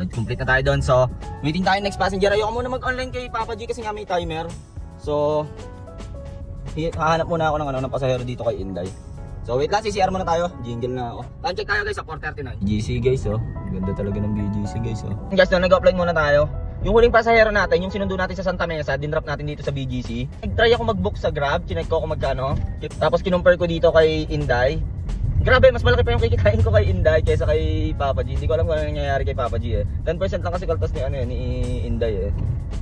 Complete na tayo doon. So, waiting tayo next passenger. Ayoko muna mag-online kay Papa G kasi nga may timer. So, hahanap muna ako ng pasahero dito kay Inday. So, wait lang, CCR muna tayo. Jingle na ako. Time check tayo guys sa 4:39. GC guys, oh. Ganda talaga ng BGC guys, oh. Guys, nag-offline muna tayo. Yung huling pasahero natin, yung sinundo natin sa Santa Mesa, dinrop natin dito sa BGC. Nag-try ako mag-book sa Grab, chinek ko kung magkano. Tapos kinumpare ko dito kay Inday. Grabe, mas malaki pa yung kikitain ko kay Inday kaysa kay Papa G. Hindi ko alam kung ano nangyayari kay Papa G eh. 10% lang kasi kaltas ni Inday eh.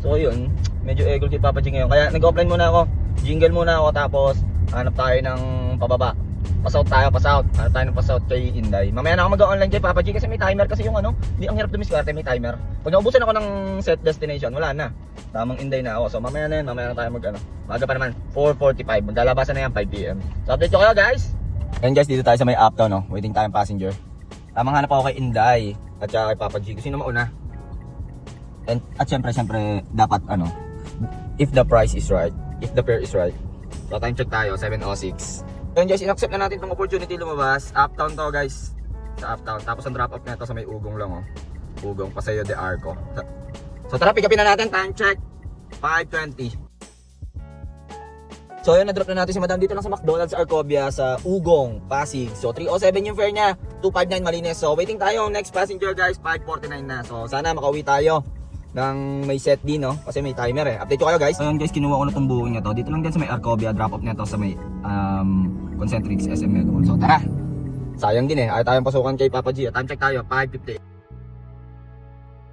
So yun, medyo egol kay Papa G ngayon. Kaya nag-offline muna ako, jingle muna ako, tapos hanap tayo ng pababa. Pass-out tayo, pass-out. Hanap tayo ng pass-out kay Inday. Mamaya na ako mag-online kay Papa G kasi may timer kasi yung ang hirap dumiskarte, may timer. Pag naubusan ako ng set destination, wala na. Tamang Inday na ako. So mamaya na tayo Maga pa naman, 4:45. Maglalabasan na yan, 5 PM. So update ko kayo guys. Ayan guys, dito tayo sa may uptown, no? Waiting tayong passenger. Tamang hanap ako kay Inday at saka kay Papa G. Sino mauna? At syempre dapat if the price is right, if the fare is right. So time check tayo, 7:06. Ayan guys, in-accept na natin itong opportunity lumabas. Uptown to guys. Sa uptown. Tapos ang drop off na ito sa may Ugong lang, oh. Ugong, Paseo de Arco. So tara, pick upin na natin. Time check, 5:20. So yun, na-drop na natin si Madam dito lang sa McDonald's Arcobia sa Ugong, Pasig. So 307 yung fare niya, 259 Malines. So waiting tayo, next passenger guys, 5:49 na. So sana makauwi tayo ng may set din, no? Kasi may timer eh. Update ko kayo guys. So yun guys, kinuha ko na itong buong niya to. Dito lang din sa may Arcobia, drop off niya to sa may Concentrix SM Mega Mall. So tara, sayang din eh, ayaw tayong pasukan kay Papa G. Time check tayo, 5:50.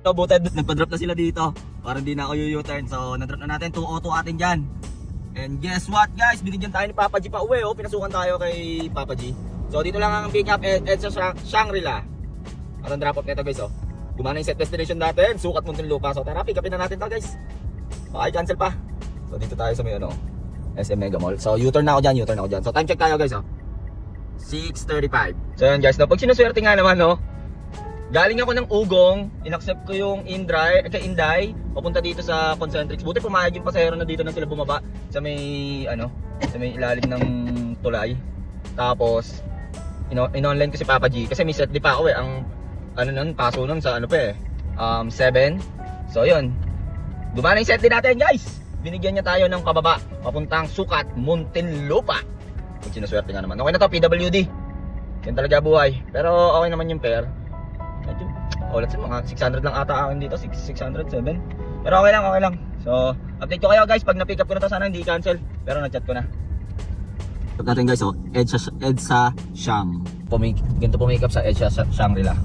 So buti, nagpa-drop na sila dito para hindi na ako u-turn. So na-drop na natin, 202 atin dyan. And guess what guys, binigyan tayo ni Papa G pa uwi, oh. Pinasukan tayo kay Papa G. So dito lang ang pick up at sa Shangri-La. At ang drop off nito guys, oh. Gumana yung set destination natin, sukat Muntinlupa. So tara, pick upin na natin to guys. Okay, cancel pa. So dito tayo sa may SM Mega Mall. So U-turn na ako dyan. So time check tayo guys, oh. 6:35. So yan guys, pag sinuswerte nga naman, no. Galing ako ng Ugong, in-accept ko yung kay Inday, papunta dito sa Concentrix. Buti pumayag yung pasahero na dito na sila bumaba sa may sa may ilalim ng tulay. Tapos in-online ko si Papa G kasi may set di pa ako eh. Ang paso nun sa 7. So yun. Gumana yung set din natin guys. Binigyan niya tayo ng pababa papuntang Sukat, Muntinlupa. Kung sinuswerte nga naman. Okay na to, PWD. Yan talaga buhay. Pero okay naman yung fare. Let's see, mga 600 lang ata akin dito, 607. Pero okay lang. So, update ko kayo guys pag na-pick up ko na to, sana hindi cancel. Pero na-chat ko na. Update natin guys, EDSA Shang. Ganito pumick up sa EDSA Shangri-La.